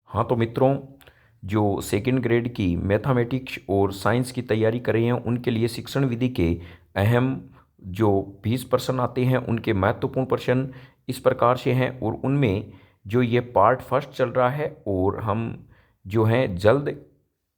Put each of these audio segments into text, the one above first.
हाँ तो मित्रों, जो सेकंड ग्रेड की मैथमेटिक्स और साइंस की तैयारी कर रहे हैं उनके लिए शिक्षण विधि के अहम जो 20 प्रश्न आते हैं उनके महत्वपूर्ण प्रश्न इस प्रकार से हैं। और उनमें जो ये पार्ट फर्स्ट चल रहा है और हम जो हैं जल्द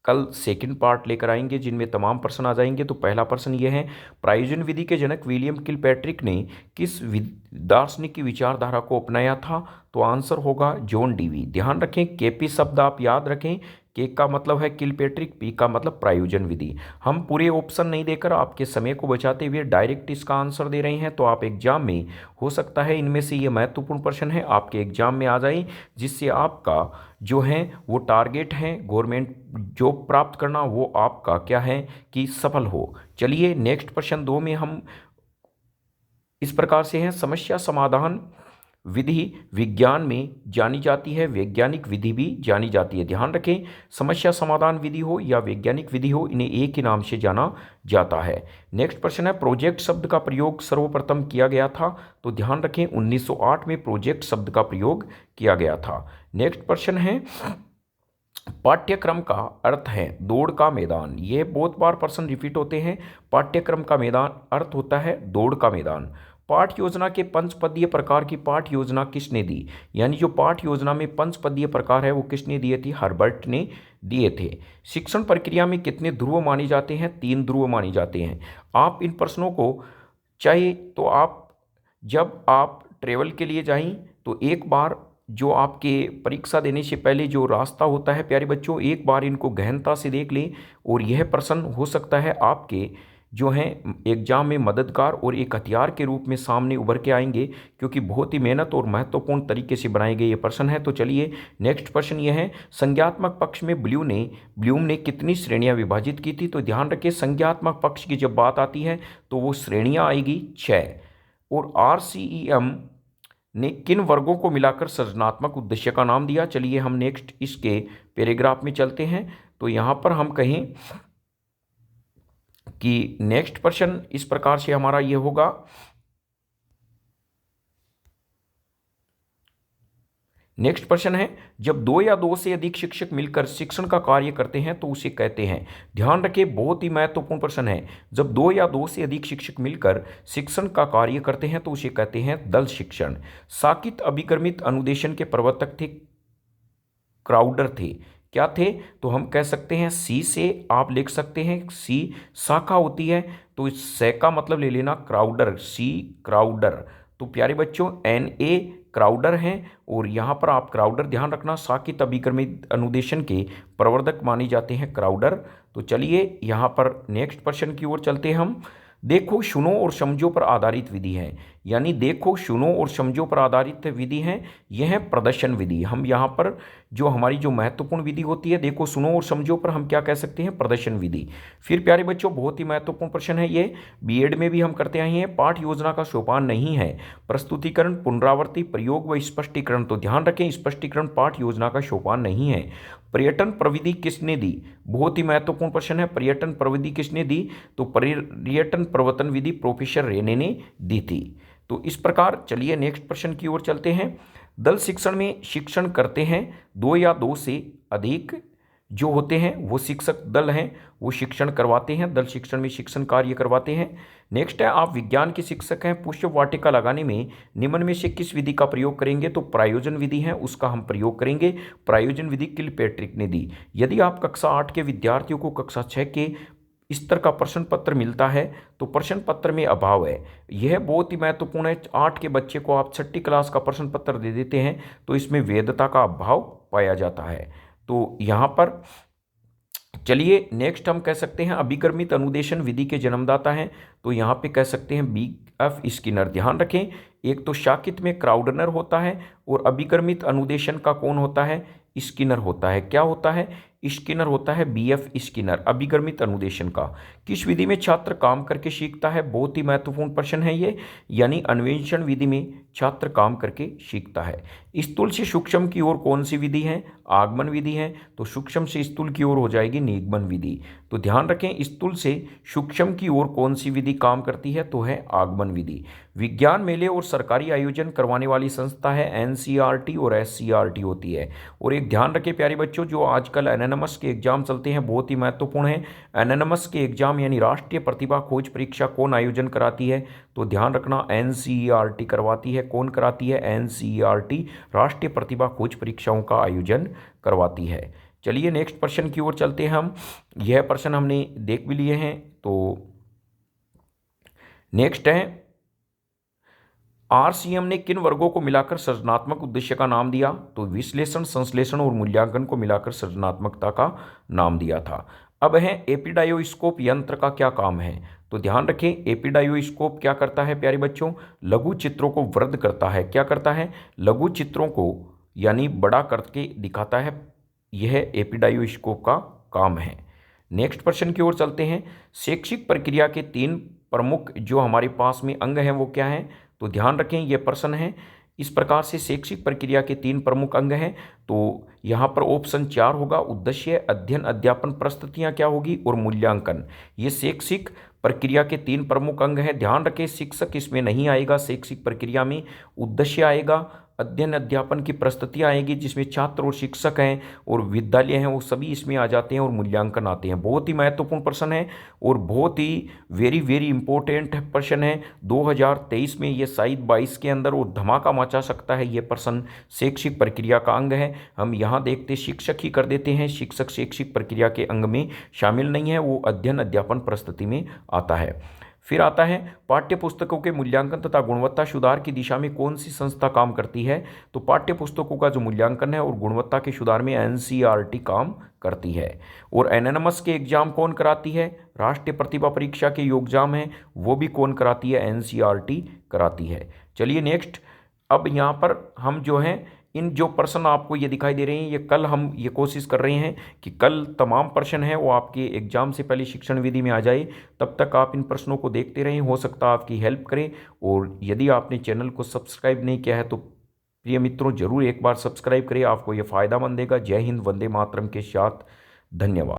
कल सेकंड पार्ट लेकर आएंगे जिनमें तमाम प्रश्न आ जाएंगे। तो पहला प्रश्न ये है, प्रायोजन विधि के जनक विलियम किलपैट्रिक ने किस दार्शनिक की विचारधारा को अपनाया था? तो आंसर होगा जॉन डीवी। ध्यान रखें, केपी शब्द आप याद रखें। के का मतलब है किलपैट्रिक, पी का मतलब प्रायोजन विधि। हम पूरे ऑप्शन नहीं देकर आपके समय को बचाते हुए डायरेक्ट इसका आंसर दे रहे हैं। तो आप एग्जाम में हो सकता है इनमें से ये महत्वपूर्ण प्रश्न है आपके एग्जाम में आ जाए, जिससे आपका जो है वो टारगेट है गवर्नमेंट जॉब प्राप्त करना, वो आपका क्या है कि सफल हो। चलिए नेक्स्ट प्रश्न 2 में हम इस प्रकार से हैं, समस्या समाधान विधि विज्ञान में जानी जाती है, वैज्ञानिक विधि भी जानी जाती है। ध्यान रखें, समस्या समाधान विधि हो या वैज्ञानिक विधि हो, इन्हें एक ही नाम से जाना जाता है। नेक्स्ट प्रश्न है, प्रोजेक्ट शब्द का प्रयोग सर्वप्रथम किया गया था? तो ध्यान रखें 1908 में प्रोजेक्ट शब्द का प्रयोग किया गया था। नेक्स्ट प्रश्न है, पाठ्यक्रम का अर्थ है दौड़ का मैदान। ये बहुत बार प्रश्न रिपीट होते हैं। पाठ्यक्रम का मैदान अर्थ होता है दौड़ का मैदान। पाठ योजना के पंचपदीय प्रकार की पाठ योजना किसने दी? यानी जो पाठ योजना में पंचपदीय प्रकार है वो किसने दिए थे? हर्बर्ट ने दिए थे। शिक्षण प्रक्रिया में कितने ध्रुव माने जाते हैं? 3 ध्रुव माने जाते हैं। आप इन प्रश्नों को चाहे तो आप जब आप ट्रेवल के लिए जाएं तो एक बार जो आपके परीक्षा देने से पहले जो रास्ता होता है प्यारे बच्चों, एक बार इनको गहनता से देख लें। और यह प्रश्न हो सकता है आपके जो हैं एग्जाम में मददगार और एक हथियार के रूप में सामने उभर के आएंगे, क्योंकि बहुत ही मेहनत और महत्वपूर्ण तरीके से बनाए गए ये प्रश्न है। तो चलिए नेक्स्ट प्रश्न ये है, संज्ञात्मक पक्ष में ब्लूम ने कितनी श्रेणियां विभाजित की थी? तो ध्यान रखिए, संज्ञात्मक पक्ष की जब बात आती है तो वो श्रेणियां आएगी 6। और RCEM ने किन वर्गों को मिलाकर सृजनात्मक उद्देश्य का नाम दिया? चलिए हम नेक्स्ट इसके पैराग्राफ में चलते हैं। तो यहाँ पर हम कहें कि नेक्स्ट प्रश्न इस प्रकार से हमारा ये होगा, नेक्स्ट प्रश्न है, जब 2 या 2 से अधिक शिक्षक मिलकर शिक्षण का कार्य करते हैं तो उसे कहते हैं? ध्यान रखें, बहुत ही महत्वपूर्ण प्रश्न है। जब 2 या 2 से अधिक शिक्षक मिलकर शिक्षण का कार्य करते हैं तो उसे कहते हैं दल शिक्षण। साकित अभिक्रमित अनुदेशन के प्रवर्तक थे, क्राउडर थे। क्या थे? तो हम कह सकते हैं सी से आप लिख सकते हैं, सी शाखा होती है तो इस से का मतलब ले लेना क्राउडर, सी क्राउडर। तो प्यारे बच्चों NA क्राउडर हैं और यहाँ पर आप क्राउडर ध्यान रखना, साकित अभिक्रमित अनुदेशन के प्रवर्तक माने जाते हैं क्राउडर। तो चलिए यहाँ पर नेक्स्ट प्रश्न की ओर चलते हैं हम। देखो सुनो और समझो पर आधारित विधि है, यानी देखो सुनो और समझो पर आधारित विधि है, यह है प्रदर्शन विधि। हम यहाँ पर जो हमारी जो महत्वपूर्ण विधि होती है देखो सुनो और समझो पर हम क्या कह सकते हैं? प्रदर्शन विधि। फिर प्यारे बच्चों बहुत ही महत्वपूर्ण प्रश्न है ये, बीएड में भी हम करते आए हैं। पाठ योजना का सोपान नहीं है प्रस्तुतिकरण, पुनरावृत्ति, प्रयोग व स्पष्टीकरण। तो ध्यान रखें, स्पष्टीकरण पाठ योजना का सोपान नहीं है। पर्यटन प्रविधि किसने दी? बहुत ही महत्वपूर्ण प्रश्न है, पर्यटन प्रविधि किसने दी? तो पर्यटन प्रवर्तन विधि प्रोफेसर रेने ने दी थी। तो इस प्रकार चलिए नेक्स्ट प्रश्न की ओर चलते हैं। दल शिक्षण में शिक्षण करते हैं 2 या 2 से अधिक जो होते हैं वो शिक्षक दल हैं, वो शिक्षण करवाते हैं, दल शिक्षण में शिक्षण कार्य करवाते हैं। नेक्स्ट है, आप विज्ञान के शिक्षक हैं, पुष्प वाटिका लगाने में निम्न में से किस विधि का प्रयोग करेंगे? तो प्रायोजन विधि है उसका हम प्रयोग करेंगे। प्रायोजन विधि किलपैट्रिक ने दी। यदि आप कक्षा 8 के विद्यार्थियों को कक्षा 6 के स्तर का प्रश्न पत्र मिलता है तो प्रश्न पत्र में अभाव है, यह बहुत ही महत्वपूर्ण है। 8 के बच्चे को आप 6ठी क्लास का प्रश्न पत्र दे देते हैं तो इसमें वेदता का अभाव पाया जाता है। तो यहाँ पर चलिए नेक्स्ट हम कह सकते हैं अभिक्रमित अनुदेशन विधि के जन्मदाता हैं, तो यहाँ पे कह सकते हैं BF स्किनर। ध्यान रखें, एक तो शाकित में क्राउडनर होता है और अभिक्रमित अनुदेशन का कौन होता है? स्किनर होता है। क्या होता है? स्किनर होता है, BF स्किनर अभिक्रमित अनुदेशन का। किस विधि में छात्र काम करके सीखता है? बहुत ही महत्वपूर्ण प्रश्न है ये, यानी अन्वेषण विधि में छात्र काम करके सीखता है। स्थूल से सूक्ष्म की ओर कौन सी विधि है? आगमन विधि है। तो सूक्ष्म से स्थूल की ओर हो जाएगी निगमन विधि। तो ध्यान रखें, स्थूल से सूक्ष्म की ओर कौन सी विधि काम करती है? तो है आगमन विधि। विज्ञान मेले और सरकारी आयोजन करवाने वाली संस्था है एनसीईआरटी और एससीईआरटी होती है। और एक ध्यान रखें प्यारे बच्चों, जो आजकल एनएनएमएस के एग्जाम चलते हैं बहुत ही महत्वपूर्ण है। एनएनएमएस के एग्जाम यानी राष्ट्रीय प्रतिभा खोज परीक्षा कौन आयोजन कराती है? तो ध्यान रखना, एनसीईआरटी करवाती है। कौन कराती है? एनसीईआरटी राष्ट्रीय प्रतिभा खोज परीक्षाओं का आयोजन करवाती है। चलिए नेक्स्ट प्रश्न की ओर चलते हैं हम। यह प्रश्न हमने देख भी लिए हैं। तो नेक्स्ट है, आरसीएम ने किन वर्गों को मिलाकर सृजनात्मक उद्देश्य का नाम दिया? तो विश्लेषण, संश्लेषण और मूल्यांकन को मिलाकर सृजनात्मकता का नाम दिया था। अब है एपिडायोस्कोप यंत्र का क्या काम है? तो ध्यान रखें, एपिडायोस्कोप क्या करता है प्यारे बच्चों? लघु चित्रों को वृद्ध करता है। क्या करता है? लघु चित्रों को यानी बड़ा करके दिखाता है। यह एपिडायोस्कोप का काम है। नेक्स्ट प्रश्न की ओर चलते हैं। शैक्षिक प्रक्रिया के 3 प्रमुख जो हमारे पास में अंग हैं वो क्या हैं? तो ध्यान रखें, यह प्रश्न है इस प्रकार से, शैक्षिक प्रक्रिया के 3 प्रमुख अंग हैं। तो यहाँ पर ऑप्शन 4 होगा, उद्देश्य, अध्ययन, अध्यापन, प्रस्तुतियाँ क्या होगी, और मूल्यांकन। ये शैक्षिक प्रक्रिया के 3 प्रमुख अंग हैं। ध्यान रखें, शिक्षक इसमें नहीं आएगा। शैक्षिक प्रक्रिया में उद्देश्य आएगा, अध्ययन अध्यापन की प्रस्तुतियाँ आएगी जिसमें छात्र और शिक्षक हैं और विद्यालय हैं वो सभी इसमें आ जाते हैं, और मूल्यांकन आते हैं। बहुत ही महत्वपूर्ण प्रश्न है और बहुत ही वेरी वेरी इंपॉर्टेंट प्रश्न है। 2023 में ये शायद 22 के अंदर वो धमाका मचा सकता है। ये प्रश्न शैक्षिक प्रक्रिया का अंग है। हम यहाँ देखते शिक्षक ही कर देते हैं। शिक्षक शैक्षिक प्रक्रिया के अंग में शामिल नहीं है, वो अध्ययन अध्यापन प्रस्तुति में आता है। फिर आता है, पाठ्य पुस्तकों के मूल्यांकन तथा गुणवत्ता सुधार की दिशा में कौन सी संस्था काम करती है? तो पाठ्य पुस्तकों का जो मूल्यांकन है और गुणवत्ता के सुधार में एनसीईआरटी काम करती है। और एनएनएमएस के एग्जाम कौन कराती है? राष्ट्रीय प्रतिभा परीक्षा के जो एग्जाम है वो भी कौन कराती है? एनसीईआरटी कराती है। चलिए नेक्स्ट, अब यहाँ पर हम जो हैं इन जो प्रश्न आपको ये दिखाई दे रहे हैं, ये कल हम ये कोशिश कर रहे हैं कि कल तमाम प्रश्न हैं वो आपके एग्जाम से पहले शिक्षण विधि में आ जाए। तब तक आप इन प्रश्नों को देखते रहें, हो सकता है आपकी हेल्प करें। और यदि आपने चैनल को सब्सक्राइब नहीं किया है तो प्रिय मित्रों ज़रूर एक बार सब्सक्राइब करें, आपको ये फ़ायदा मंद देगा। जय हिंद, वंदे मातरम के साथ धन्यवाद।